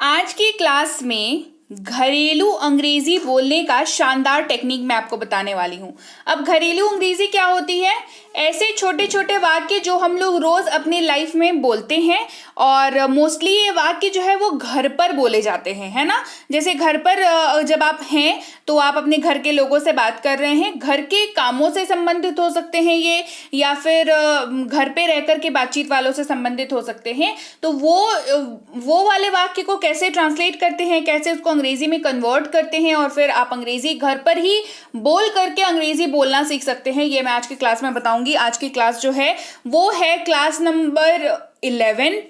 आज की क्लास में घरेलू अंग्रेजी बोलने का शानदार टेक्निक मैं आपको बताने वाली हूँ। अब घरेलू अंग्रेजी क्या होती है? ऐसे छोटे छोटे वाक्य जो हम लोग रोज अपनी लाइफ में बोलते हैं और मोस्टली ये वाक्य जो है वो घर पर बोले जाते हैं, है ना। जैसे घर पर जब आप हैं तो आप अपने घर के लोगों से बात कर रहे हैं, घर के कामों से संबंधित हो सकते हैं ये, या फिर घर पे रहकर के बातचीत वालों से संबंधित हो सकते हैं। तो वो वाले वाक्य को कैसे ट्रांसलेट करते हैं, कैसे उसको अंग्रेजी में कन्वर्ट करते हैं और फिर आप अंग्रेजी घर पर ही बोल करके अंग्रेजी बोलना सीख सकते हैं, ये मैं आज की क्लास में बताऊंगी। आज की क्लास जो है वो है class number 11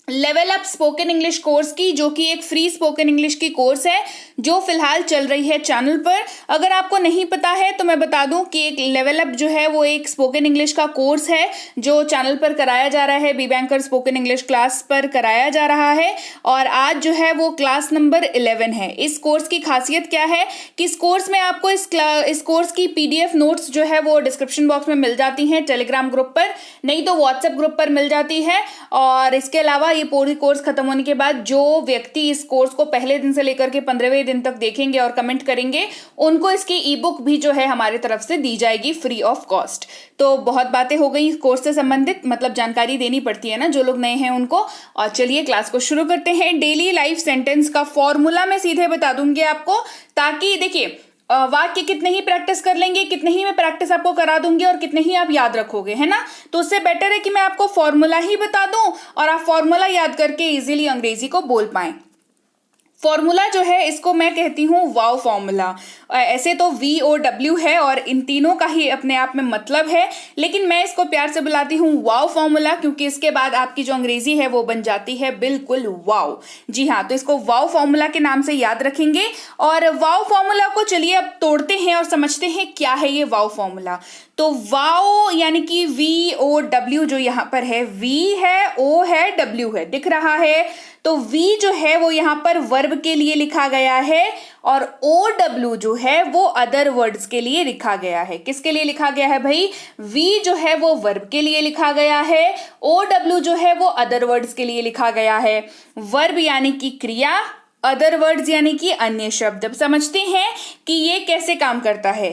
level up spoken English course की, जो कि एक फ्री स्पोकन इंग्लिश की कोर्स है जो फिलहाल चल रही है चैनल पर। अगर आपको नहीं पता है तो मैं बता दूं कि एक लेवल अप जो है वो एक स्पोकन इंग्लिश का कोर्स है जो चैनल पर कराया जा रहा है, B banker spoken English class पर कराया जा रहा है और आज जो है वो क्लास नंबर 11 है। इस कोर्स की खासियत क्या है कि इस कोर्स में आपको इस कोर्स की PDF नोट्स जो है वो डिस्क्रिप्शन बॉक्स में मिल जाती हैं, टेलीग्राम ग्रुप पर, नहीं तो व्हाट्सएप ग्रुप पर मिल जाती है। और इसके अलावा ये पूरी कोर्स खत्म होने के बाद जो व्यक्ति इस कोर्स को पहले दिन से लेकर के 15वें दिन तक देखेंगे और कमेंट करेंगे, उनको इसकी ई बुक भी जो है हमारी तरफ से दी जाएगी फ्री ऑफ कॉस्ट। तो बहुत बातें हो गई कोर्स से संबंधित, मतलब जानकारी देनी पड़ती है ना जो लोग नए हैं उनको। और चलिए क्लास को शुरू करते हैं। डेली लाइफ सेंटेंस का फॉर्मूला मैं सीधे बता दूंगी आपको, ताकि देखिए वाक्य कितने ही प्रैक्टिस कर लेंगे, कितने ही मैं प्रैक्टिस आपको करा दूंगी और कितने ही आप याद रखोगे, है ना। तो उससे बेटर है कि मैं आपको फॉर्मूला ही बता दूं और आप फॉर्मूला याद करके इजीली अंग्रेजी को बोल पाएं। फॉर्मूला जो है इसको मैं कहती हूँ वाव फॉर्मूला। ऐसे तो VOW है और इन तीनों का ही अपने आप में मतलब है, लेकिन मैं इसको प्यार से बुलाती हूँ वाव फॉर्मूला, क्योंकि इसके बाद आपकी जो अंग्रेजी है वो बन जाती है बिल्कुल वाव। जी हाँ, तो इसको वाव फॉर्मूला के नाम से याद रखेंगे। और वाव फॉर्मूला को चलिए अब तोड़ते हैं और समझते हैं क्या है ये वाव फॉर्मूला। तो वाव यानी कि VOW जो यहाँ पर है, V है, O है, W है, दिख रहा है। तो V जो है वो यहाँ पर वर्ब के लिए लिखा गया है और OW जो है वो अदर वर्ड्स के लिए लिखा गया है। किसके लिए लिखा गया है भाई? V जो है वो वर्ब के लिए लिखा गया है, OW जो है वो अदर वर्ड्स के लिए लिखा गया है। वर्ब यानी कि क्रिया, अदर वर्ड्स यानी कि अन्य शब्द। अब समझते हैं कि ये कैसे काम करता है।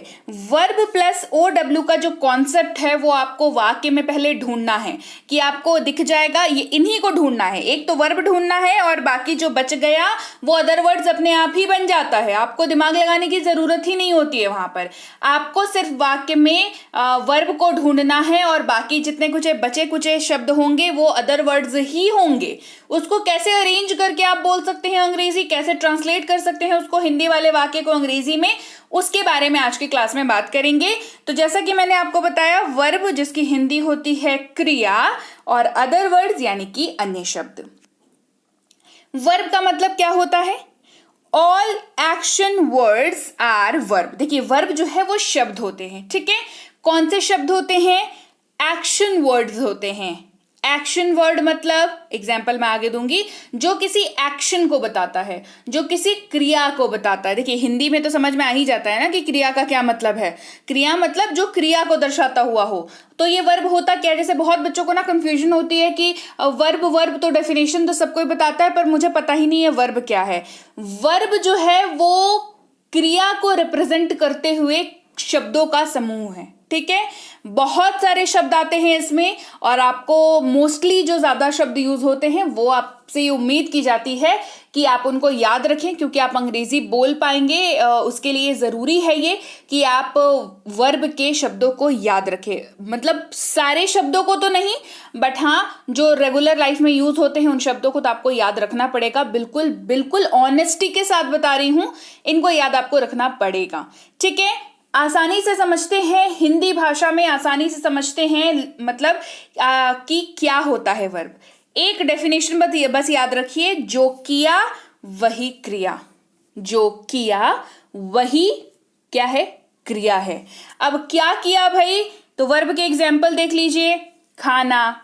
वर्ब प्लस OW का जो कॉन्सेप्ट है वो आपको वाक्य में पहले ढूंढना है, कि आपको दिख जाएगा, ये इन्हीं को ढूंढना है। एक तो वर्ब ढूंढना है और बाकी जो बच गया वो अदर वर्ड्स अपने आप ही बन जाता है। आपको दिमाग लगाने की जरूरत ही नहीं होती है वहां पर। आपको सिर्फ वाक्य में वर्ब को ढूंढना है और बाकी जितने कुछ बचे कुचे शब्द होंगे वो अदर वर्ड्स ही होंगे। उसको कैसे अरेंज करके आप बोल सकते हैं अंग्रेजी, कैसे ट्रांसलेट कर सकते हैं उसको हिंदी वाले वाक्य को अंग्रेजी में, उसके बारे में आज की क्लास में बात करेंगे। तो जैसा कि मैंने आपको बताया, वर्ब जिसकी हिंदी होती है क्रिया और अदर वर्ड्स यानी कि अन्य शब्द। वर्ब का मतलब क्या होता है? All action words are verb. देखिए वर्ब जो है वो शब्द होते हैं, ठीक है। कौन से शब्द होते हैं? एक्शन वर्ड्स होते हैं। एक्शन वर्ड मतलब एग्जाम्पल मैं आगे दूंगी, जो किसी एक्शन को बताता है, जो किसी क्रिया को बताता है। देखिए हिंदी में तो समझ में आ ही जाता है ना कि क्रिया का क्या मतलब है। क्रिया मतलब जो क्रिया को दर्शाता हुआ हो। तो ये वर्ब होता क्या है? जैसे बहुत बच्चों को ना कंफ्यूजन होती है कि वर्ब तो डेफिनेशन तो सबको बताता है, पर मुझे पता ही नहीं है वर्ब क्या है। वर्ब जो है वो क्रिया को रिप्रेजेंट करते हुए शब्दों का समूह है, ठीक है। बहुत सारे शब्द आते हैं इसमें और आपको मोस्टली जो ज्यादा शब्द यूज होते हैं वो आपसे उम्मीद की जाती है कि आप उनको याद रखें, क्योंकि आप अंग्रेजी बोल पाएंगे। उसके लिए जरूरी है ये कि आप वर्ब के शब्दों को याद रखें। मतलब सारे शब्दों को तो नहीं, बट हाँ जो रेगुलर लाइफ में यूज होते हैं उन शब्दों को तो आपको याद रखना पड़ेगा। बिल्कुल बिल्कुल ऑनेस्टी के साथ बता रही हूं, इनको याद आपको रखना पड़ेगा, ठीक है। आसानी से समझते हैं, हिंदी भाषा में आसानी से समझते हैं मतलब कि क्या होता है वर्ब। एक डेफिनेशन बस याद रखिए, जो किया वही क्रिया। जो किया वही क्या है? क्रिया है। अब क्या किया भाई? तो वर्ब के एग्जाम्पल देख लीजिए, खाना,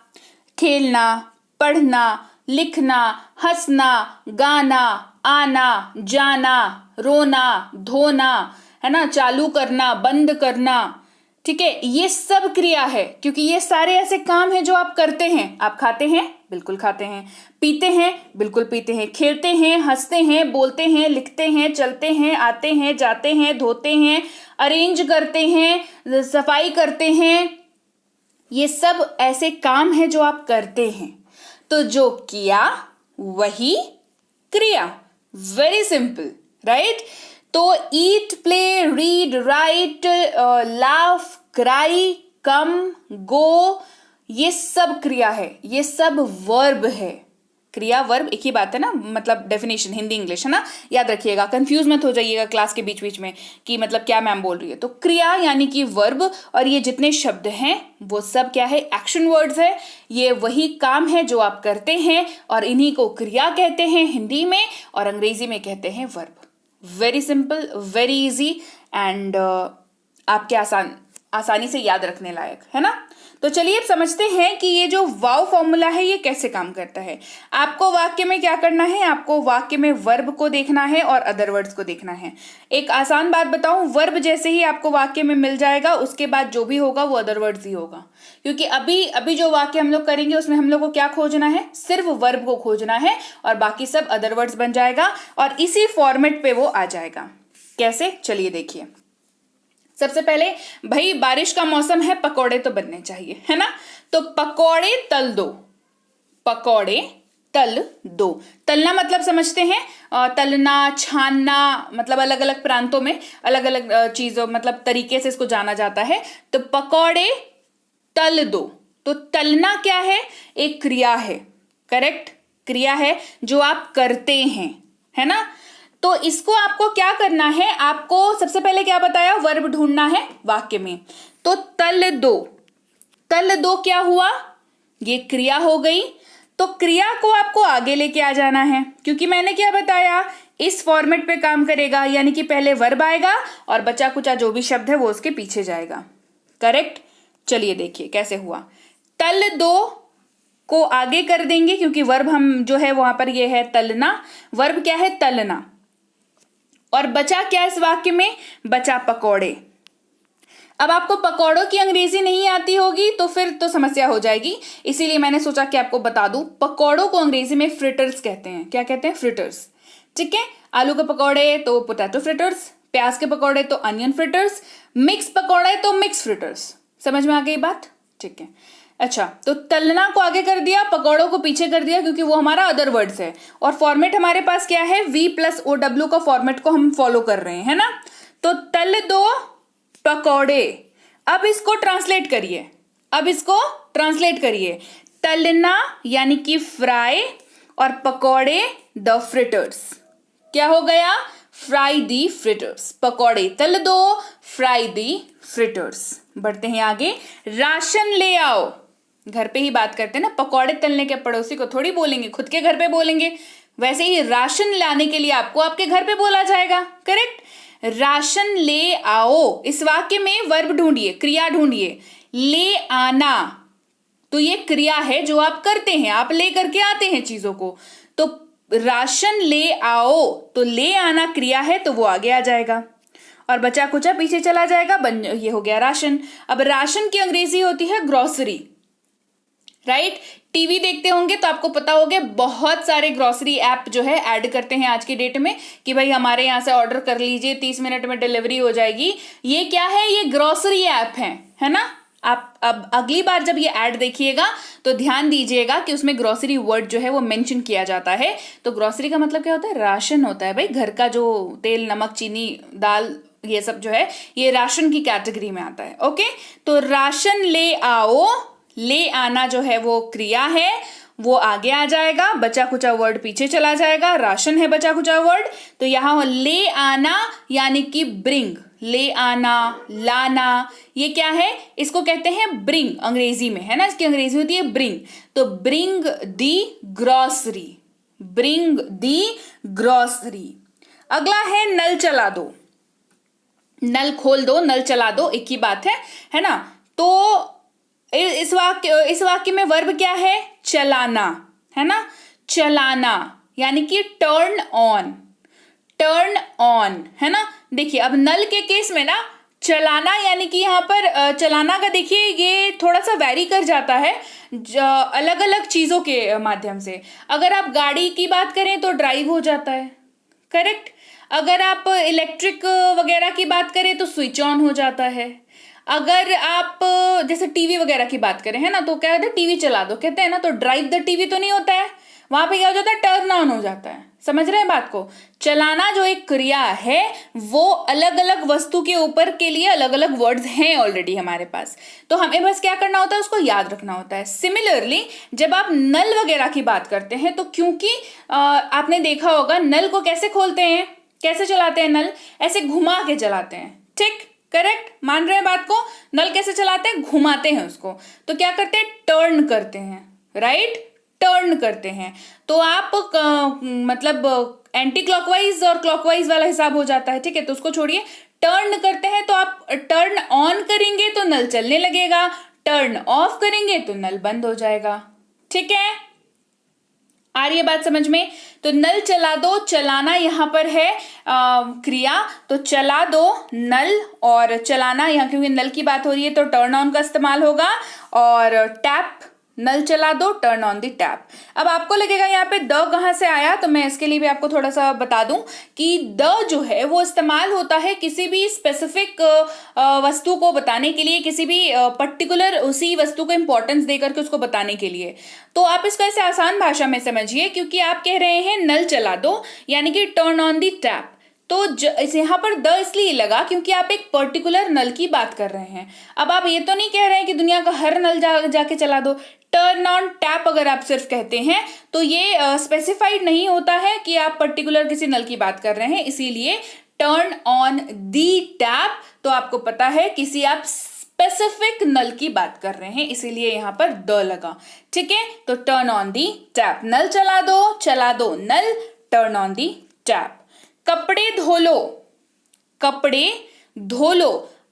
खेलना, पढ़ना, लिखना, हंसना, गाना, आना, जाना, रोना, धोना, है ना, चालू करना, बंद करना, ठीक है। ये सब क्रिया है, क्योंकि ये सारे ऐसे काम हैं जो आप करते हैं। आप खाते हैं, बिल्कुल खाते हैं। पीते हैं, बिल्कुल पीते हैं। खेलते हैं, हंसते हैं, बोलते हैं, लिखते हैं, चलते हैं, आते हैं, जाते हैं, धोते हैं, अरेंज करते हैं, सफाई करते हैं। ये सब ऐसे काम हैं जो आप करते हैं। तो जो किया वही क्रिया। Very simple, right? तो eat, play, read, write, laugh, cry, come, go, ये सब क्रिया है, ये सब वर्ब है। क्रिया वर्ब एक ही बात है ना, मतलब डेफिनेशन हिंदी इंग्लिश है ना, याद रखिएगा, कंफ्यूज मत हो जाइएगा क्लास के बीच बीच में कि मतलब क्या मैम बोल रही है। तो क्रिया यानी कि वर्ब, और ये जितने शब्द हैं वो सब क्या है, एक्शन वर्ड्स है। ये वही काम है जो आप करते हैं और इन्हीं को क्रिया कहते हैं हिंदी में, और अंग्रेजी में कहते हैं verb. Very simple, very easy, and आपके आसानी से याद रखने लायक है ना। तो चलिए अब समझते हैं कि ये जो वाव फॉर्मूला है ये कैसे काम करता है। आपको वाक्य में क्या करना है, आपको वाक्य में वर्ब को देखना है और अदर वर्ड्स को देखना है। एक आसान बात बताऊं, वर्ब जैसे ही आपको वाक्य में मिल जाएगा उसके बाद जो भी होगा वो अदर वर्ड्स ही होगा, क्योंकि अभी जो वाक्य हम लोग करेंगे उसमें हम लोग को क्या खोजना है, सिर्फ वर्ब को खोजना है, और बाकी सब अदर वर्ड्स बन जाएगा और इसी फॉर्मेट पे वो आ जाएगा। कैसे, चलिए देखिए। सबसे पहले भाई बारिश का मौसम है, पकौड़े तो बनने चाहिए, है ना। तो पकौड़े तल दो, पकौड़े तल दो। तलना मतलब समझते हैं, तलना, छानना, मतलब अलग अलग प्रांतों में अलग अलग चीजों मतलब तरीके से इसको जाना जाता है। तो पकौड़े तल दो, तो तलना क्या है, एक क्रिया है, करेक्ट, क्रिया है जो आप करते हैं, है ना। तो इसको आपको क्या करना है, आपको सबसे पहले क्या बताया, वर्ब ढूंढना है वाक्य में। तो तल दो, तल दो क्या हुआ, ये क्रिया हो गई। तो क्रिया को आपको आगे लेके आ जाना है, क्योंकि मैंने क्या बताया, इस फॉर्मेट पे काम करेगा, यानी कि पहले वर्ब आएगा और बचा कुचा जो भी शब्द है वो उसके पीछे जाएगा, करेक्ट। चलिए देखिए कैसे हुआ। तल दो को आगे कर देंगे क्योंकि वर्ब हम जो है वहां पर ये है तलना, वर्ब क्या है, तलना, और बचा क्या इस वाक्य में, बचा पकौड़े। अब आपको पकौड़ों की अंग्रेजी नहीं आती होगी तो फिर तो समस्या हो जाएगी, इसीलिए मैंने सोचा कि आपको बता दूं, पकौड़ों को अंग्रेजी में फ्रिटर्स कहते हैं। क्या कहते हैं, फ्रिटर्स, ठीक है। आलू के पकौड़े तो पोटैटो फ्रिटर्स, प्याज के पकौड़े तो अनियन फ्रिटर्स, मिक्स पकौड़े तो मिक्स फ्रिटर्स। समझ में आ गई बात, ठीक है। अच्छा, तो तलना को आगे कर दिया, पकौड़ों को पीछे कर दिया, क्योंकि वो हमारा अदर वर्ड्स है, और फॉर्मेट हमारे पास क्या है, V+OW का फॉर्मेट को हम फॉलो कर रहे हैं, है ना। तो तल दो पकौड़े, अब इसको ट्रांसलेट करिए, अब इसको ट्रांसलेट करिए। तलना यानी कि फ्राई, और पकौड़े द फ्रिटर्स, क्या हो गया, फ्राई दी फ्रिटर्स। पकौड़े तल दो, फ्राई दी फ्रिटर्स। बढ़ते हैं आगे, राशन ले आओ, घर पे ही बात करते हैं ना, पकौड़े तलने के पड़ोसी को थोड़ी बोलेंगे, खुद के घर पे बोलेंगे। वैसे ही राशन लाने के लिए आपको आपके घर पे बोला जाएगा, करेक्ट। राशन ले आओ, इस वाक्य में वर्ब ढूंढिए, क्रिया ढूंढिए। ले आना, तो ये क्रिया है जो आप करते हैं, आप ले करके आते हैं चीजों को। तो राशन ले आओ, तो ले आना क्रिया है तो वो आगे आ जाएगा, और बचा कुचा पीछे चला जाएगा, ये हो गया राशन। अब राशन की अंग्रेजी होती है ग्रोसरी, राइट। टीवी देखते होंगे तो आपको पता होगा, बहुत सारे ग्रोसरी ऐप जो है ऐड करते हैं आज की डेट में कि भाई हमारे यहाँ से ऑर्डर कर लीजिए, 30 मिनट में डिलीवरी हो जाएगी। ये क्या है, ये ग्रोसरी ऐप है ना। आप अब अगली बार जब ये ऐड देखिएगा तो ध्यान दीजिएगा कि उसमें ग्रोसरी वर्ड जो है वो मेंशन किया जाता है। तो ग्रोसरी का मतलब क्या होता है, राशन होता है भाई, घर का जो तेल, नमक, चीनी, दाल, ये सब जो है ये राशन की कैटेगरी में आता है, ओके। तो राशन ले आओ, ले आना जो है वो क्रिया है, वो आगे आ जाएगा, बचा कुचा वर्ड पीछे चला जाएगा, राशन है बचा कुचा वर्ड। तो यहां ले आना यानी कि ब्रिंग, ले आना, लाना, ये क्या है, इसको कहते हैं ब्रिंग अंग्रेजी में, है ना, इसकी अंग्रेजी होती है ब्रिंग। तो ब्रिंग दी ग्रोसरी, ब्रिंग दी ग्रोसरी। अगला है नल चला दो, नल खोल दो, नल चला दो, एक ही बात है ना। तो इस वाक्य में वर्ब क्या है, चलाना, है ना, चलाना यानी कि टर्न ऑन, टर्न ऑन, है ना। देखिए अब नल के केस में ना चलाना यानी कि यहाँ पर चलाना का देखिए ये थोड़ा सा वैरी कर जाता है अलग अलग चीज़ों के माध्यम से। अगर आप गाड़ी की बात करें तो ड्राइव हो जाता है, करेक्ट। अगर आप इलेक्ट्रिक वगैरह की बात करें तो स्विच ऑन हो जाता है। अगर आप जैसे टीवी वगैरह की बात करें, है ना, तो क्या कहते हैं टीवी चला दो, कहते हैं ना, तो ड्राइव द टीवी तो नहीं होता है, वहां पे क्या हो जाता है, टर्न ऑन हो जाता है। समझ रहे हैं बात को। चलाना जो एक क्रिया है वो अलग अलग वस्तु के ऊपर के लिए अलग अलग वर्ड्स हैं ऑलरेडी हमारे पास, तो हमें बस क्या करना होता है, उसको याद रखना होता है। सिमिलरली जब आप नल वगैरह की बात करते हैं तो क्योंकि आपने देखा होगा नल को कैसे खोलते हैं, कैसे चलाते हैं, नल ऐसे घुमा के चलाते हैं, ठीक, करेक्ट, मान रहे हैं बात को। नल कैसे चलाते हैं, घुमाते हैं उसको, तो क्या करते हैं, टर्न करते हैं, राइट, टर्न करते हैं। तो आप मतलब एंटी क्लॉकवाइज और क्लॉकवाइज वाला हिसाब हो जाता है, ठीक है, तो उसको छोड़िए। टर्न करते हैं तो आप टर्न ऑन करेंगे तो नल चलने लगेगा, टर्न ऑफ करेंगे तो नल बंद हो जाएगा, ठीक है। आ रही है बात समझ में। तो नल चला दो, चलाना यहाँ पर है क्रिया, तो चला दो नल, और चलाना यहाँ क्योंकि नल की बात हो रही है तो टर्न ऑन का इस्तेमाल होगा, और टैप, नल चला दो, टर्न ऑन दी टैप। अब आपको लगेगा यहाँ पे द कहाँ से आया, तो मैं इसके लिए भी आपको थोड़ा सा बता दूं कि द जो है वो इस्तेमाल होता है किसी भी स्पेसिफिक वस्तु को बताने के लिए, किसी भी पर्टिकुलर उसी वस्तु को इंपॉर्टेंस देकर के उसको बताने के लिए। तो आप इसको ऐसे आसान भाषा में समझिए, क्योंकि आप कह रहे हैं नल चला दो यानी कि टर्न ऑन दी टैप, तो यहाँ पर द इसलिए लगा क्योंकि आप एक पर्टिकुलर नल की बात कर रहे हैं। अब आप ये तो नहीं कह रहे हैं कि दुनिया का हर नल जाके चला दो। टर्न ऑन टैप अगर आप सिर्फ कहते हैं तो ये स्पेसिफाइड नहीं होता है कि आप पर्टिकुलर किसी नल की बात कर रहे हैं, इसीलिए टर्न ऑन दी टैप, तो आपको पता है किसी आप स्पेसिफिक नल की बात कर रहे हैं, इसीलिए यहां पर द लगा, ठीक है। तो टर्न ऑन दी टैप, नल चला दो नल, टर्न ऑन दी टैप। कपड़े धो लो, कपड़े धो लो।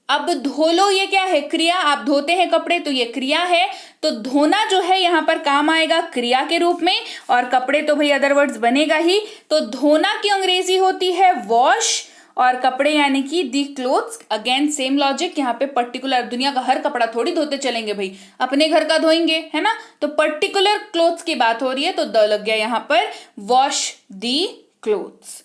अब धो लो ये क्या है, क्रिया, आप धोते हैं कपड़े तो ये क्रिया है, तो धोना जो है यहां पर काम आएगा क्रिया के रूप में, और कपड़े तो भाई अदर वर्ड्स बनेगा ही। तो धोना की अंग्रेजी होती है वॉश, और कपड़े यानी कि दी क्लोथ्स। अगेन सेम लॉजिक, यहाँ पे पर्टिकुलर, दुनिया का हर कपड़ा थोड़ी धोते चलेंगे भाई, अपने घर का धोएंगे, है ना, तो पर्टिकुलर क्लोथ्स की बात हो रही है तो द लग गया यहाँ पर, वॉश दी क्लोथ्स।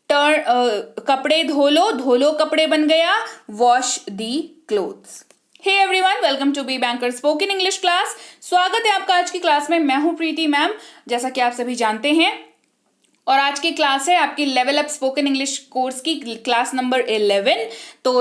कपड़े धो लो कपड़े बन गया, wash the clothes. Hey everyone, welcome to B banker spoken English class. स्वागत है आपका आज की क्लास में। मैं हूं प्रीति मैम, जैसा कि आप सभी जानते हैं, और आज की क्लास है आपकी level up spoken English course की क्लास नंबर 11। तो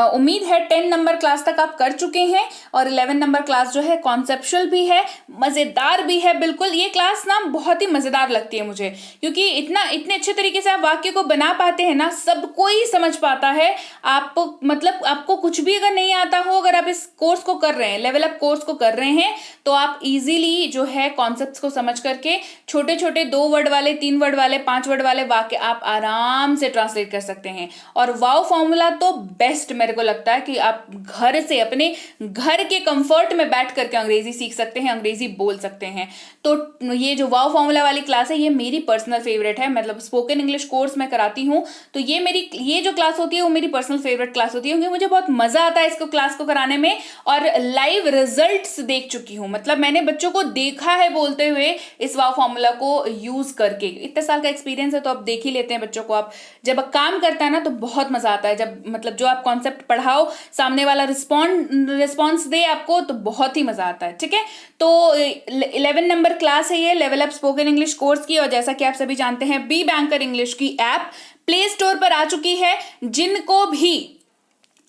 उम्मीद है 10 नंबर क्लास तक आप कर चुके हैं, और 11 नंबर क्लास जो है कॉन्सेप्चुअल भी है, मजेदार भी है। बिल्कुल ये क्लास ना बहुत ही मजेदार लगती है मुझे, क्योंकि इतने अच्छे तरीके से आप वाक्य को बना पाते हैं ना, सब कोई समझ पाता है। आप मतलब आपको कुछ भी अगर नहीं आता हो, अगर आप इस कोर्स को कर रहे हैं, लेवल अप कोर्स को कर रहे हैं, तो आप इजीली जो है कॉन्सेप्ट्स को समझ करके छोटे छोटे 2 वर्ड वाले, 3 वर्ड वाले, 5 वर्ड वाले वाक्य आप आराम से ट्रांसलेट कर सकते हैं। और वाव फॉर्मूला तो बेस्ट मेरे को लगता है कि आप घर से, अपने घर के कंफर्ट में बैठ करके अंग्रेजी सीख सकते हैं, अंग्रेजी बोल सकते हैं। तो ये जो वाव फॉर्मूला वाली क्लास है ये मेरी पर्सनल फेवरेट है। मतलब स्पोकन इंग्लिश कोर्स में कराती हूँ तो ये जो क्लास होती है वो मेरी पर्सनल फेवरेट क्लास होती है, क्योंकि मुझे बहुत मजा आता है इसको क्लास को कराने में, और लाइव रिजल्ट्स देख चुकी हूँ। मतलब मैंने बच्चों को देखा है बोलते हुए इस वाव फॉर्मूला को यूज करके। इतने साल का एक्सपीरियंस है तो आप देख ही लेते हैं बच्चों को। आप जब काम करता है ना तो बहुत मजा आता है, जब मतलब जो आप कॉन्सेप्ट पढ़ाओ सामने वाला रिस्पॉन्स दे आपको, तो बहुत ही मजा आता है, ठीक है। तो 11 नंबर क्लास है ये level up spoken English course की, और जैसा कि आप सभी जानते हैं बी बैंकर इंग्लिश की ऐप प्ले स्टोर पर आ चुकी है। जिनको भी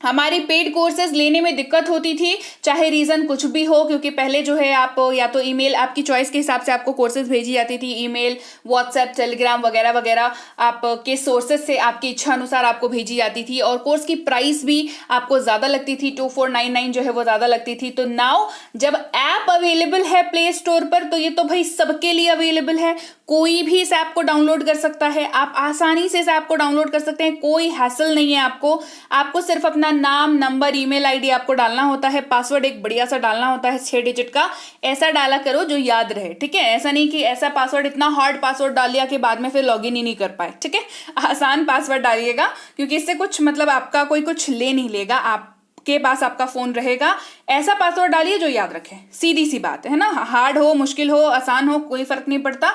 हमारी पेड कोर्सेज लेने में दिक्कत होती थी, चाहे रीजन कुछ भी हो, क्योंकि पहले जो है आप या तो ईमेल, आपकी चॉइस के हिसाब से आपको कोर्सेज भेजी जाती थी, ईमेल, व्हाट्सएप, टेलीग्राम वगैरह वगैरह आपके सोर्सेज से आपकी इच्छा अनुसार आपको भेजी जाती थी, और कोर्स की प्राइस भी आपको ज़्यादा लगती थी, 2499 जो है वो ज़्यादा लगती थी। तो नाउ जब ऐप अवेलेबल है प्ले स्टोर पर, तो ये तो भाई सबके लिए अवेलेबल है, कोई भी इस ऐप को डाउनलोड कर सकता है। आप आसानी से इस ऐप को डाउनलोड कर सकते हैं, कोई हैसल नहीं है आपको सिर्फ अपना नाम, नंबर, ईमेल आईडी आपको डालना होता है, पासवर्ड एक बढ़िया सा डालना होता है 6 डिजिट का। ऐसा डाला करो जो याद रहे, ठीक है। ऐसा नहीं कि ऐसा पासवर्ड, इतना हार्ड पासवर्ड डाल दिया कि बाद में फिर लॉगिन ही नहीं कर पाए, ठीक है। आसान पासवर्ड डालिएगा, क्योंकि इससे कुछ मतलब आपका कोई कुछ ले नहीं लेगा। आप के पास आपका फोन रहेगा, ऐसा पासवर्ड डालिए जो याद रखे। सीधी सी बात है ना, हार्ड हो, मुश्किल हो, आसान हो, कोई फर्क नहीं पड़ता।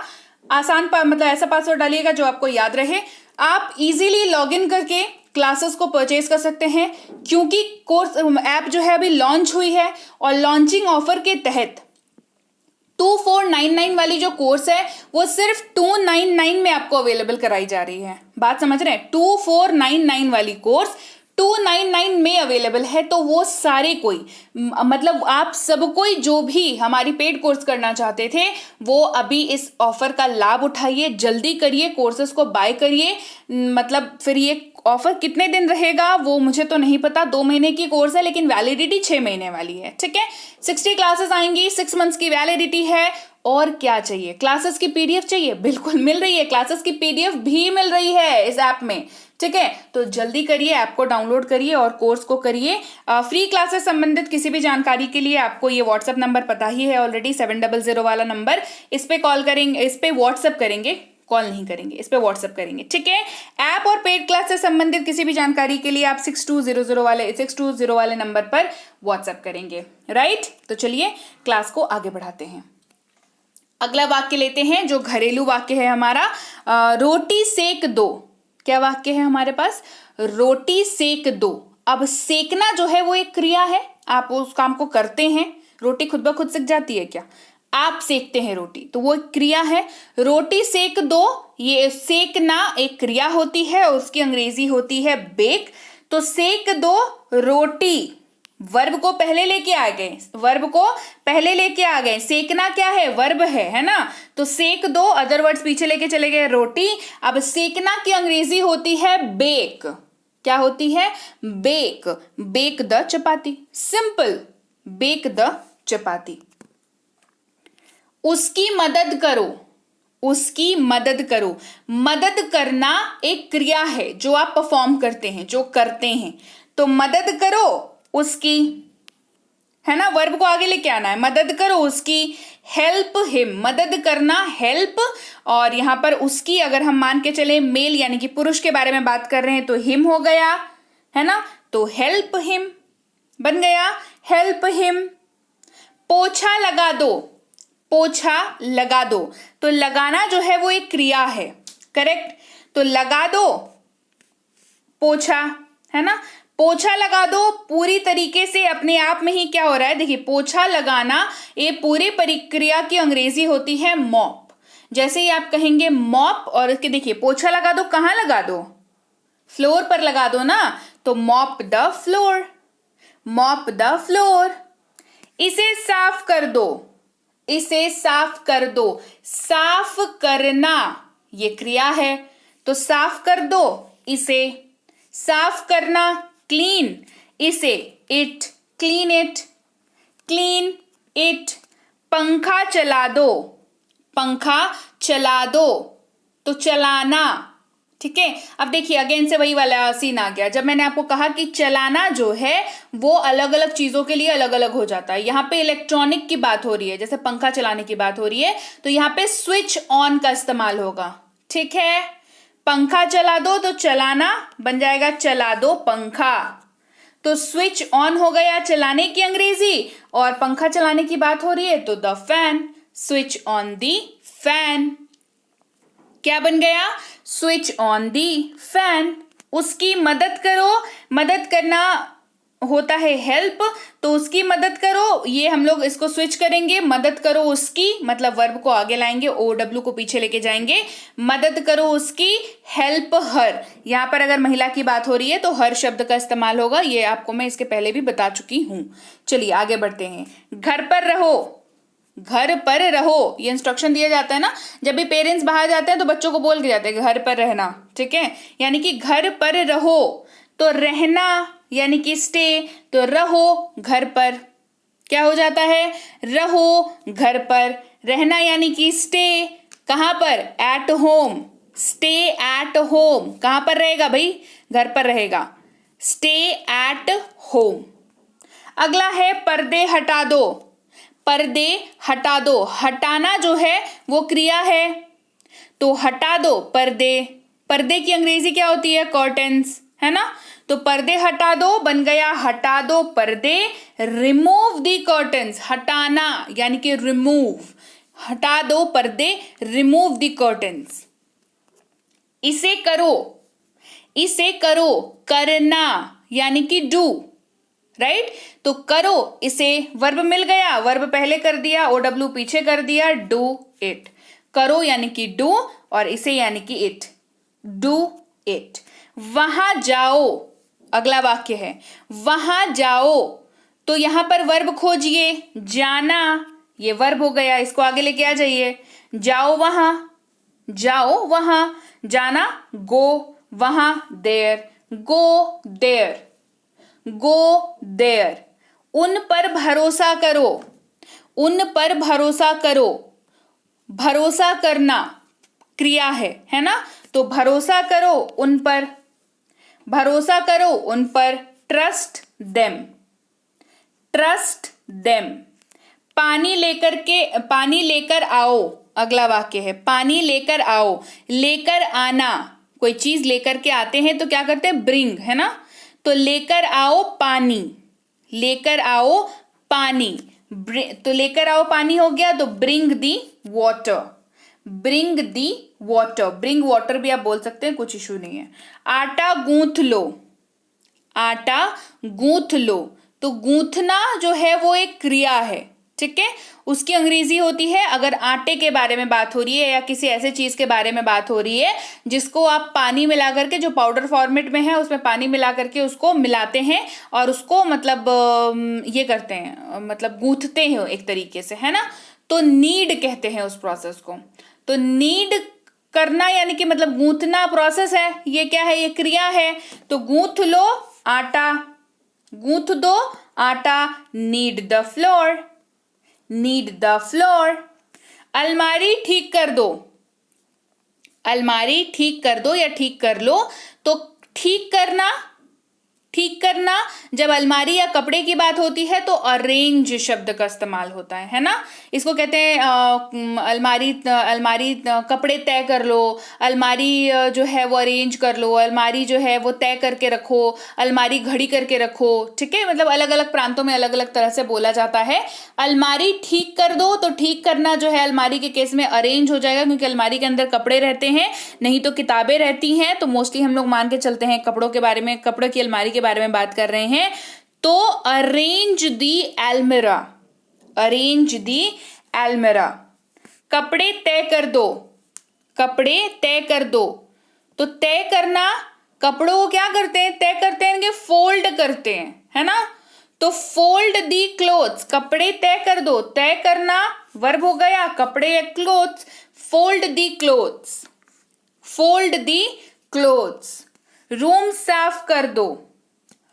मतलब ऐसा पासवर्ड डालिएगा जो आपको याद रहे। आप इजीली लॉगिन करके क्लासेस को परचेज कर सकते हैं, क्योंकि कोर्स ऐप जो है अभी लॉन्च हुई है और लॉन्चिंग ऑफर के तहत 2499 वाली जो कोर्स है वो सिर्फ 299 में आपको अवेलेबल कराई जा रही है। बात समझ रहे हैं? 2499 वाली कोर्स 299 में अवेलेबल है। तो वो सारे कोई मतलब आप सब कोई जो भी हमारी पेड कोर्स करना चाहते थे वो अभी इस ऑफर का लाभ उठाइए, जल्दी करिए, कोर्सेज को बाय करिए। मतलब फिर ये ऑफर कितने दिन रहेगा वो मुझे तो नहीं पता, 2 महीने की कोर्स है लेकिन वैलिडिटी 6 महीने वाली है। ठीक है, 60 क्लासेस आएंगी, 6 मंथ्स की वैलिडिटी है। और क्या चाहिए? क्लासेस की पीडीएफ चाहिए? बिल्कुल मिल रही है, क्लासेस की पीडीएफ भी मिल रही है इस ऐप में। ठीक है, तो जल्दी करिए, ऐप को डाउनलोड करिए और कोर्स को करिए। फ्री क्लासेस संबंधित किसी भी जानकारी के लिए आपको ये व्हाट्सएप नंबर पता ही है ऑलरेडी, 700 वाला नंबर। इस पे कॉल करेंगे, इस पे व्हाट्सएप करेंगे, कॉल नहीं करेंगे, इस पे व्हाट्सएप करेंगे। ठीक है, ऐप और पेड क्लास से संबंधित किसी भी जानकारी के लिए आप 6200 वाले नंबर पर व्हाट्सएप करेंगे। राइट, तो चलिए क्लास को आगे बढ़ाते हैं। अगला वाक्य लेते हैं जो घरेलू वाक्य है हमारा, रोटी सेक दो। क्या वाक्य है हमारे पास? रोटी सेक दो। अब सेकना जो है वो एक क्रिया है, आप उस काम को करते हैं। रोटी खुद ब खुद सिक जाती है क्या? आप सेकते हैं रोटी, तो वो एक क्रिया है। रोटी सेक दो, ये सेकना एक क्रिया होती है, उसकी अंग्रेजी होती है बेक। तो सेक दो रोटी, वर्ब को पहले लेके आ गए, सेकना क्या है? वर्ब है ना। तो सेक दो, अदर वर्ड्स पीछे लेके चले गए, रोटी। अब सेकना की अंग्रेजी होती है बेक। क्या होती है? Bake. Bake the chapati, simple, bake the chapati. उसकी मदद करो, उसकी मदद करो। मदद करना एक क्रिया है जो आप परफॉर्म करते हैं, जो करते हैं। तो मदद करो उसकी, है ना, वर्ब को आगे लेके आना है, मदद करो उसकी। हेल्प हिम, मदद करना, हेल्प। और यहां पर उसकी अगर हम मान के चले मेल यानी कि पुरुष के बारे में बात कर रहे हैं तो हिम हो गया, है ना। तो हेल्प हिम बन गया, हेल्प हिम। पोछा लगा दो, पोछा लगा दो। तो लगाना जो है वो एक क्रिया है, करेक्ट। तो लगा दो पोछा, है ना। पोछा लगा दो पूरी तरीके से अपने आप में ही क्या हो रहा है, देखिए पोछा लगाना ये पूरी प्रक्रिया की अंग्रेजी होती है मॉप। जैसे ही आप कहेंगे मॉप और इसके देखिए पोछा लगा दो, कहां लगा दो? फ्लोर पर लगा दो ना। तो mop the floor, mop the floor. इसे साफ कर दो, इसे साफ कर दो। साफ करना ये क्रिया है, तो साफ कर दो इसे। साफ करना क्लीन, इसे it, clean it, clean it. पंखा चला दो, पंखा चला दो। तो चलाना, ठीक है। अब देखिए अगेन से वही वाला सीन आ गया, जब मैंने आपको कहा कि चलाना जो है वो अलग अलग चीजों के लिए अलग अलग हो जाता है। यहाँ पे इलेक्ट्रॉनिक की बात हो रही है, जैसे पंखा चलाने की बात हो रही है, तो यहाँ पे स्विच ऑन का इस्तेमाल होगा, ठीक है। पंखा चला दो तो चलाना बन जाएगा चला दो पंखा। तो स्विच ऑन हो गया चलाने की अंग्रेजी, और पंखा चलाने की बात हो रही है तो the fan, switch on the fan. क्या बन गया? Switch on the fan. उसकी मदद करो, मदद करना होता है हेल्प, तो उसकी मदद करो, ये हम लोग इसको स्विच करेंगे, मदद करो उसकी, मतलब वर्ब को आगे लाएंगे, OW को पीछे लेके जाएंगे। मदद करो उसकी, हेल्प हर। यहां पर अगर महिला की बात हो रही है तो हर शब्द का इस्तेमाल होगा, ये आपको मैं इसके पहले भी बता चुकी हूं। चलिए आगे बढ़ते हैं। घर पर रहो, घर पर रहो, ये इंस्ट्रक्शन दिया जाता है ना, जब भी पेरेंट्स बाहर जाते हैं तो बच्चों को बोल के जाते हैं घर पर रहना, ठीक है। यानी कि घर पर रहो, तो रहना यानी कि स्टे, तो रहो घर पर, क्या हो जाता है? रहो घर पर। रहना यानी कि स्टे, कहां पर? At home, stay at home. कहां पर रहेगा भाई? घर पर रहेगा, स्टे एट होम। अगला है पर्दे हटा दो, पर्दे हटा दो। हटाना जो है वो क्रिया है, तो हटा दो पर्दे। पर्दे की अंग्रेजी क्या होती है? कर्टेन्स, है ना। तो पर्दे हटा दो बन गया हटा दो पर्दे। रिमूव दी कर्टन्स, हटाना यानी कि रिमूव, हटा दो पर्दे, रिमूव दी कर्टन्स। इसे करो, इसे करो, करना यानी कि डू, राइट। तो करो, इसे वर्ब मिल गया, वर्ब पहले कर दिया, OW पीछे कर दिया, डू इट। करो यानी कि डू और इसे यानी कि इट, डू इट। वहां जाओ, अगला वाक्य है वहां जाओ, तो यहां पर वर्ब खोजिए, जाना ये वर्ब हो गया, इसको आगे लेके आ जाइए। जाओ वहां, जाओ वहां, जाना गो, वहां there, go there, go there. उन पर भरोसा करो, उन पर भरोसा करो, भरोसा करना क्रिया है ना। तो भरोसा करो उन पर, भरोसा करो उन पर, ट्रस्ट देम, ट्रस्ट देम। पानी लेकर के, पानी लेकर आओ, अगला वाक्य है पानी लेकर आओ। लेकर आना, कोई चीज लेकर के आते हैं तो क्या करते हैं, ब्रिंग, है ना। तो लेकर आओ पानी, लेकर आओ पानी, तो लेकर आओ पानी हो गया, तो bring the water, bring the water, bring water भी आप बोल सकते हैं, कुछ इशू नहीं है। आटा गूंथ लो, आटा गूंथ लो, तो गूंथना जो है वो एक क्रिया है, ठीक है। उसकी अंग्रेजी होती है, अगर आटे के बारे में बात हो रही है या किसी ऐसे चीज के बारे में बात हो रही है जिसको आप पानी मिला करके, जो पाउडर फॉर्मेट में है उसमें पानी मिला करके उसको मिलाते हैं और उसको मतलब ये करते हैं, मतलब गूंथते हैं एक तरीके से, है ना। तो नीड कहते हैं उस प्रोसेस को। तो नीड करना यानी कि मतलब गूंथना प्रोसेस है, ये क्या है, ये क्रिया है। तो गूंथ लो आटा, गूंथ दो आटा, need the floor, need the floor. अलमारी ठीक कर दो, अलमारी ठीक कर दो या ठीक कर लो। तो ठीक करना, ठीक करना जब अलमारी या कपड़े की बात होती है तो अरेंज शब्द का इस्तेमाल होता है ना। इसको कहते हैं अलमारी, अलमारी कपड़े तय कर लो, अलमारी जो है वो अरेंज कर लो, अलमारी जो है वो तय करके रखो, अलमारी घड़ी करके रखो, ठीक है। मतलब अलग अलग प्रांतों में अलग अलग तरह से बोला जाता है। अलमारी ठीक कर दो, तो ठीक करना जो है अलमारी के केस में अरेंज हो जाएगा, क्योंकि अलमारी के अंदर कपड़े रहते हैं, नहीं तो किताबें रहती हैं। तो मोस्टली हम लोग मान के चलते हैं कपड़ों के बारे में, कपड़ों की अलमारी के बारे में बात कर रहे हैं। तो अरेंज दी एल्मिरा, अरेंज दी एल्मिरा। कपड़े तय कर दो, कपड़े तय कर दो। तो तय करना, कपड़ों को क्या करते हैं, तय करते हैं कि फोल्ड करते हैं, है ना। तो फोल्ड दी क्लोथ्स, कपड़े तय कर दो, तय करना वर्ब हो गया, कपड़े या क्लोथ्स, फोल्ड दी क्लोथ्स, फोल्ड दी क्लोथ्स। रूम साफ कर दो,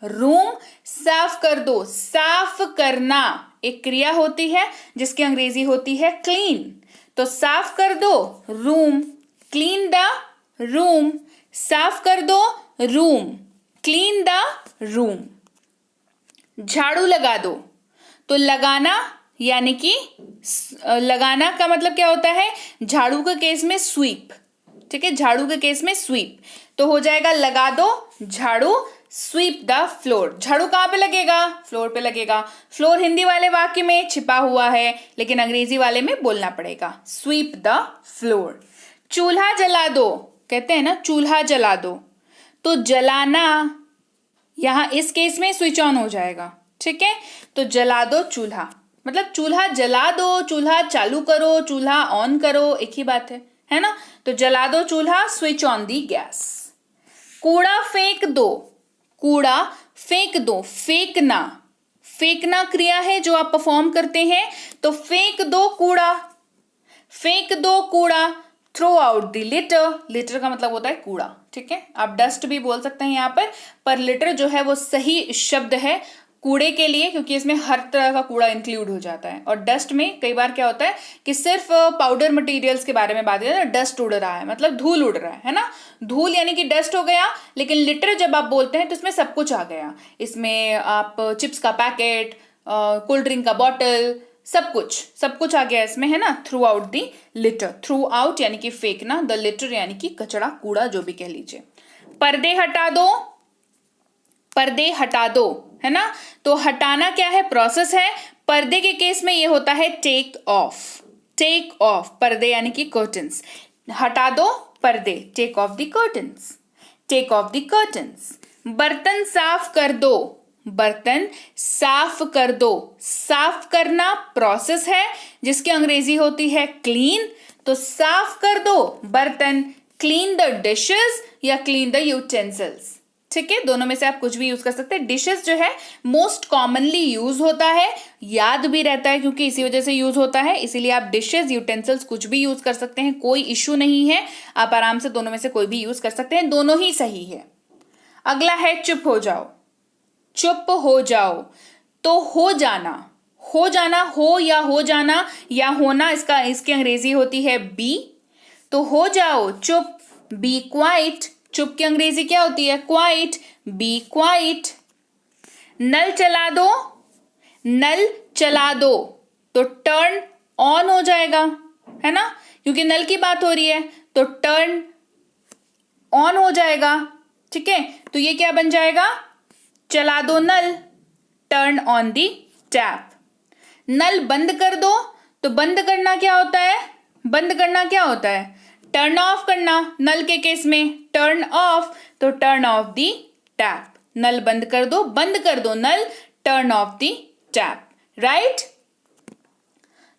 रूम साफ कर दो, साफ करना एक क्रिया होती है जिसकी अंग्रेजी होती है क्लीन। तो साफ कर दो रूम, क्लीन द रूम, साफ कर दो रूम, क्लीन द रूम। झाड़ू लगा दो, तो लगाना यानी कि लगाना का मतलब क्या होता है, झाड़ू के केस में स्वीप, ठीक है, झाड़ू के केस में स्वीप। तो हो जाएगा लगा दो झाड़ू, स्वीप द फ्लोर। झाड़ू कहाँ पे लगेगा, फ्लोर पे लगेगा। फ्लोर हिंदी वाले वाक्य में छिपा हुआ है, लेकिन अंग्रेजी वाले में बोलना पड़ेगा, स्वीप द फ्लोर। चूल्हा जला दो, कहते हैं ना चूल्हा जला दो, तो जलाना यहां इस केस में स्विच ऑन हो जाएगा, ठीक है। तो जला दो चूल्हा, मतलब चूल्हा जला दो, चूल्हा चालू करो, चूल्हा ऑन करो, एक ही बात है ना। तो जला दो चूल्हा, स्विच ऑन दी गैस। कूड़ा फेंक दो, कूड़ा फेंक दो, फेंकना, फेंकना क्रिया है जो आप परफॉर्म करते हैं। तो फेंक दो कूड़ा, फेंक दो कूड़ा। Throw out the litter, litter का मतलब होता है कूड़ा, ठीक है। आप डस्ट भी बोल सकते हैं यहाँ पर लिटर जो है वो सही शब्द है कूड़े के लिए, क्योंकि इसमें हर तरह का कूड़ा इंक्लूड हो जाता है। और डस्ट में कई बार क्या होता है कि सिर्फ पाउडर मटेरियल्स के बारे में बात करें तो डस्ट उड़ रहा है, मतलब धूल उड़ रहा है ना। धूल यानी कि डस्ट हो गया, लेकिन लिटर जब आप बोलते हैं तो इसमें सब कुछ आ गया। इसमें आप चिप्स का पैकेट, कोल्ड ड्रिंक का बॉटल, सब कुछ आ गया इसमें, है ना। Through out the litre, through out यानी कि फेंकना, द लिटर यानी कि कचड़ा, कूड़ा, जो भी कह लीजिए। पर्दे हटा दो, पर्दे हटा दो, है ना। तो हटाना क्या है, प्रोसेस है। पर्दे के केस में ये होता है टेक ऑफ। टेक ऑफ, पर्दे यानी कि कर्टन्स। हटा दो पर्दे, take off the curtains, take off the curtains. बर्तन साफ कर दो, बर्तन साफ कर दो। साफ करना प्रोसेस है जिसकी अंग्रेजी होती है क्लीन। तो साफ कर दो बर्तन, क्लीन द डिशेस या क्लीन द यूटेंसिल्स। ठीक है, दोनों में से आप कुछ भी यूज कर सकते हैं। डिशेस जो है मोस्ट कॉमनली यूज होता है, याद भी रहता है क्योंकि इसी वजह से यूज होता है, इसीलिए आप डिशेस यूटेंसिल्स कुछ भी यूज कर सकते हैं, कोई इश्यू नहीं है। आप आराम से दोनों में से कोई भी यूज कर सकते हैं, दोनों ही सही है। अगला है चुप हो जाओ। चुप हो जाओ, तो हो जाना, हो जाना, हो या हो जाना या होना, इसकी अंग्रेजी होती है बी। तो हो जाओ चुप, बी क्वाइट। चुप की अंग्रेजी क्या होती है, क्वाइट, बी क्वाइट। नल चला दो, नल चला दो, तो टर्न ऑन हो जाएगा, है ना, क्योंकि नल की बात हो रही है तो टर्न ऑन हो जाएगा। ठीक है, तो ये क्या बन जाएगा, चला दो नल, टर्न ऑन दी टैप। नल बंद कर दो, तो बंद करना क्या होता है, बंद करना क्या होता है, टर्न ऑफ करना। नल के केस में टर्न ऑफ, तो टर्न ऑफ दी टैप। नल बंद कर दो नल, turn off the tap, right.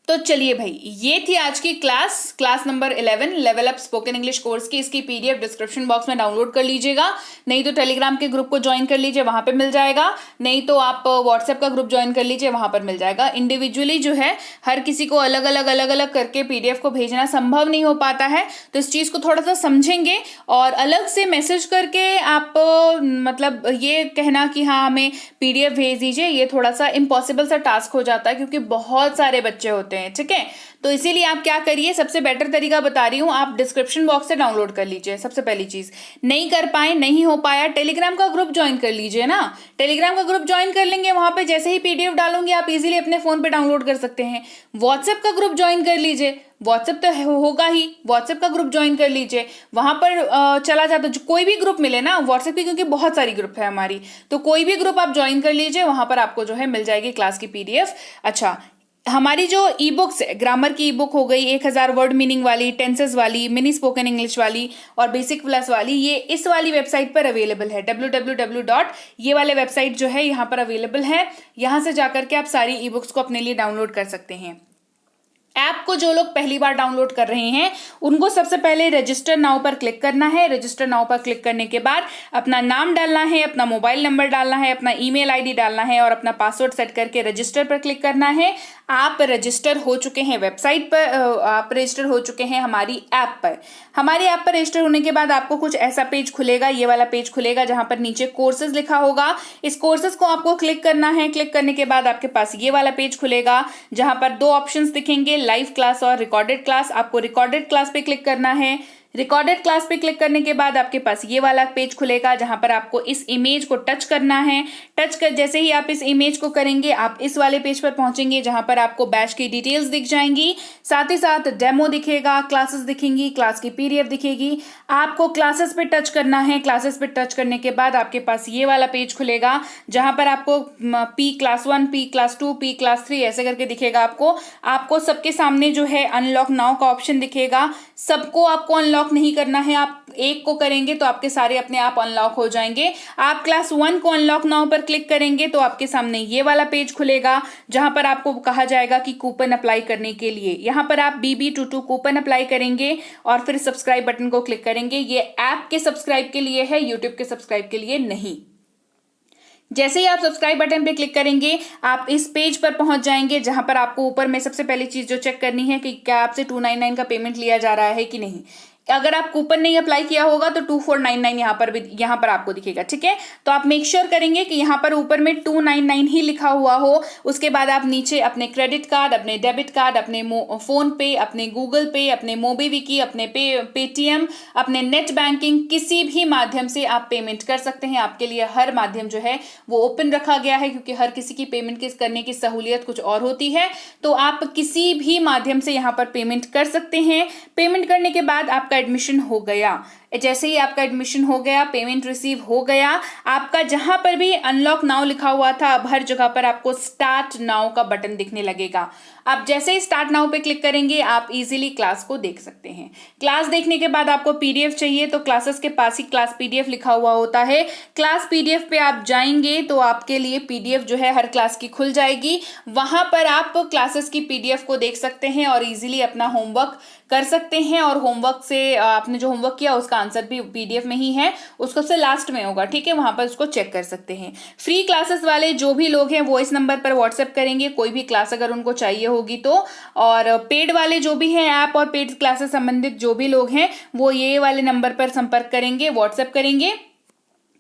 तो चलिए भाई, ये थी आज की class number 11 level up spoken English course की। इसकी पीडीएफ डिस्क्रिप्शन बॉक्स में डाउनलोड कर लीजिएगा, नहीं तो टेलीग्राम के ग्रुप को ज्वाइन कर लीजिए, वहां पे मिल जाएगा, नहीं तो आप व्हाट्सएप का ग्रुप ज्वाइन कर लीजिए, वहां पर मिल जाएगा। इंडिविजुअली जो है हर किसी को अलग अलग करके पीडीएफ को भेजना संभव नहीं हो पाता है, तो इस चीज को थोड़ा सा समझेंगे और अलग से मैसेज करके आप मतलब ये कहना कि हाँ हमें पीडीएफ भेज दीजिए, ये थोड़ा सा इम्पॉसिबल सा टास्क हो जाता है क्योंकि बहुत सारे बच्चे होते हैं। ठीक है, तो इसीलिए आप क्या करिए, सबसे बेटर तरीका बता रही हूं, आप डिस्क्रिप्शन बॉक्स से डाउनलोड कर लीजिए। सबसे पहली चीज, नहीं कर पाए, नहीं हो पाया, टेलीग्राम का ग्रुप ज्वाइन कर लीजिए ना। टेलीग्राम का ग्रुप ज्वाइन कर लेंगे, वहां पे जैसे ही पीडीएफ डालूंगी आप इजीली अपने फोन पे डाउनलोड कर सकते हैं। व्हाट्सएप का ग्रुप ज्वाइन कर लीजिए, व्हाट्सएप तो होगा ही, व्हाट्सएप का ग्रुप ज्वाइन कर लीजिए, वहां पर चला जाता, जो कोई भी ग्रुप मिले ना व्हाट्सएप की, क्योंकि बहुत सारी ग्रुप है हमारी, तो कोई भी ग्रुप आप ज्वाइन कर लीजिए, वहां पर आपको जो है मिल जाएगी क्लास की पीडीएफ। अच्छा, हमारी जो ई बुक्स है, ग्रामर की ई बुक हो गई 1000 वर्ड मीनिंग वाली, टेंसेस वाली, मिनी स्पोकन इंग्लिश वाली और बेसिक प्लस वाली, ये इस वाली वेबसाइट पर अवेलेबल है। www. ये वाले वेबसाइट जो है यहाँ पर अवेलेबल है, यहाँ से जाकर के आप सारी ई बुक्स को अपने लिए डाउनलोड कर सकते हैं। ऐप को जो लोग पहली बार डाउनलोड कर रहे हैं उनको सबसे पहले रजिस्टर नाउ पर क्लिक करना है। रजिस्टर नाउ पर क्लिक करने के बाद अपना नाम डालना है, अपना मोबाइल नंबर डालना है, अपना ईमेल आईडी डालना है और अपना पासवर्ड सेट करके रजिस्टर पर क्लिक करना है। आप रजिस्टर हो चुके हैं वेबसाइट पर, आप रजिस्टर हो चुके हैं हमारी ऐप पर। हमारी ऐप पर रजिस्टर होने के बाद आपको कुछ ऐसा पेज खुलेगा, ये वाला पेज खुलेगा जहां पर नीचे कोर्सेज लिखा होगा। इस कोर्सेज को आपको क्लिक करना है। क्लिक करने के बाद आपके पास ये वाला पेज खुलेगा जहां पर दो ऑप्शंस दिखेंगे, लाइव क्लास और रिकॉर्डेड क्लास। आपको रिकॉर्डेड क्लास पे क्लिक करना है। रिकॉर्डेड क्लास पे क्लिक करने के बाद आपके पास ये वाला पेज खुलेगा जहां पर आपको इस इमेज को टच करना है। टच कर जैसे ही आप इस इमेज को करेंगे आप इस वाले पेज पर पहुंचेंगे जहां पर आपको बैच की डिटेल्स दिख जाएंगी, साथ ही साथ डेमो दिखेगा, क्लासेस दिखेंगी, क्लास की पीडीएफ दिखेगी। आपको क्लासेस पे टच करना है। क्लासेस पे टच करने के बाद आपके पास ये वाला पेज खुलेगा जहां पर आपको P class 1, P class 2, P class 3 ऐसे करके दिखेगा। आपको सबके सामने जो है अनलॉक नाउ का ऑप्शन दिखेगा। सबको आपको अनलॉक नहीं करना है, आप एक को करेंगे तो आपके सारे अपने आप अनलॉक हो जाएंगे। आप क्लास 1 को अनलॉक नाउ पर क्लिक करेंगे तो आपके सामने ये वाला पेज खुलेगा जहां पर आपको कहा जाएगा कि कूपन अप्लाई करने के लिए यहां पर आप BB22 कूपन अप्लाई करेंगे और फिर सब्सक्राइब बटन को क्लिक करेंगे। ये ऐप के सब्सक्राइब के लिए है, यूट्यूब के सब्सक्राइब के लिए नहीं। जैसे ही आप सब्सक्राइब बटन पे क्लिक करेंगे आप इस पेज पर पहुंच जाएंगे जहां पर आपको ऊपर में सबसे पहली चीज जो चेक करनी है कि क्या आपसे 299 का पेमेंट लिया जा रहा है कि नहीं। अगर आप कूपन नहीं अप्लाई किया होगा तो 2499 यहाँ पर आपको दिखेगा। ठीक है, तो आप मेक श्योर करेंगे कि यहाँ पर ऊपर में 299 ही लिखा हुआ हो। उसके बाद आप नीचे अपने क्रेडिट कार्ड, अपने डेबिट कार्ड, अपने फोन पे, अपने गूगल पे, अपने मोबीविकी, अपने पेटीएम, अपने नेट बैंकिंग, किसी भी माध्यम से आप पेमेंट कर सकते हैं। आपके लिए हर माध्यम जो है वो ओपन रखा गया है क्योंकि हर किसी की पेमेंट करने की सहूलियत कुछ और होती है। तो आप किसी भी माध्यम से यहाँ पर पेमेंट कर सकते हैं। पेमेंट करने के बाद आपका एडमिशन हो गया। जैसे ही आपका एडमिशन हो गया, पेमेंट रिसीव हो गया, आपका जहां पर भी अनलॉक नाउ लिखा हुआ था, अब हर जगह पर आपको स्टार्ट नाउ का बटन दिखने लगेगा। आप जैसे ही स्टार्ट नाउ पे क्लिक करेंगे आप इजीली क्लास को देख सकते हैं। क्लास देखने के बाद आपको पीडीएफ चाहिए तो क्लासेस के पास ही क्लास पीडीएफ लिखा हुआ होता है। क्लास पीडीएफ पे आप जाएंगे तो आपके लिए पीडीएफ जो है हर क्लास की खुल जाएगी। वहां पर आप क्लासेस की पीडीएफ को देख सकते हैं और इजीली अपना होमवर्क कर सकते हैं। और होमवर्क से आपने जो होमवर्क किया उसका आंसर भी पीडीएफ में ही है, उसको से लास्ट में होगा, ठीक है, वहां पर उसको चेक कर सकते हैं। फ्री क्लासेस वाले जो भी लोग हैं वो इस नंबर पर व्हाट्सएप करेंगे कोई भी क्लास अगर उनको चाहिए होगी तो। और पेड वाले जो भी हैं ऐप और पेड क्लास से संबंधित जो भी लोग हैं वो ये वाले नंबर पर संपर्क करेंगे, व्हाट्सएप करेंगे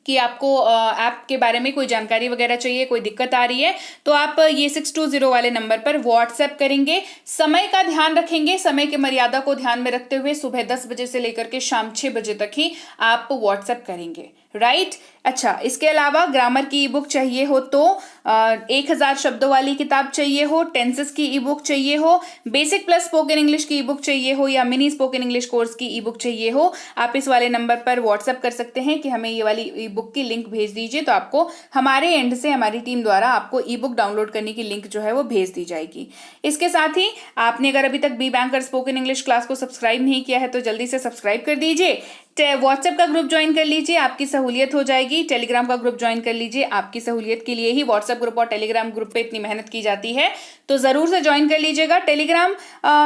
कि आपको ऐप के बारे में कोई जानकारी वगैरह चाहिए, कोई दिक्कत आ रही है तो आप ये 620 वाले नंबर पर व्हाट्सएप करेंगे। समय का ध्यान रखेंगे, समय की मर्यादा को ध्यान में रखते हुए सुबह 10 बजे से लेकर के शाम 6 बजे तक ही आप व्हाट्सएप करेंगे, राइट। अच्छा, इसके अलावा ग्रामर की ई बुक चाहिए हो तो 1000 शब्दों वाली किताब चाहिए हो, टेंसेस की ई बुक चाहिए हो, बेसिक प्लस स्पोकन इंग्लिश की ई बुक चाहिए हो या मिनी स्पोकन इंग्लिश कोर्स की ई बुक चाहिए हो, आप इस वाले नंबर पर व्हाट्सएप कर सकते हैं कि हमें ये वाली ई बुक की लिंक भेज दीजिए। तो आपको हमारे एंड से हमारी टीम द्वारा आपको ई बुक डाउनलोड करने की लिंक जो है वो भेज दी जाएगी। इसके साथ ही आपने अगर अभी तक B banker spoken English class को सब्सक्राइब नहीं किया है तो जल्दी से सब्सक्राइब कर दीजिए। व्हाट्सएप का ग्रुप ज्वाइन कर लीजिए, आपकी सहूलियत हो जाएगी। टेलीग्राम का ग्रुप ज्वाइन कर लीजिए, आपकी सहूलियत के लिए ही व्हाट्सएप ग्रुप और टेलीग्राम ग्रुप पे इतनी मेहनत की जाती है, तो जरूर से ज्वाइन कर लीजिएगा। टेलीग्राम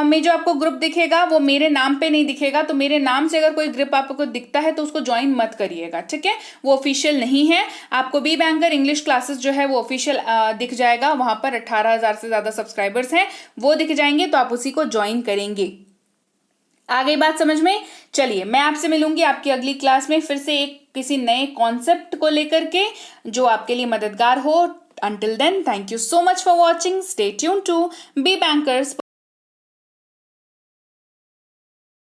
में जो आपको ग्रुप दिखेगा वो मेरे नाम पे नहीं दिखेगा, तो मेरे नाम से अगर कोई ग्रुप आपको दिखता है तो उसको ज्वाइन मत करिएगा, ठीक है, वो ऑफिशियल नहीं है। आपको बी बैंकर इंग्लिश क्लासेस जो है वो ऑफिशियल दिख जाएगा, वहां पर 18,000 से ज्यादा सब्सक्राइबर्स हैं वो दिख जाएंगे, तो आप उसी को ज्वाइन करेंगे। आ गई बात समझ में? चलिए मैं आपसे मिलूंगी आपकी अगली क्लास में फिर से एक किसी नए कॉन्सेप्ट को लेकर के जो आपके लिए मददगार हो। Until then, thank you so much for watching. Stay tuned to Be Bankers.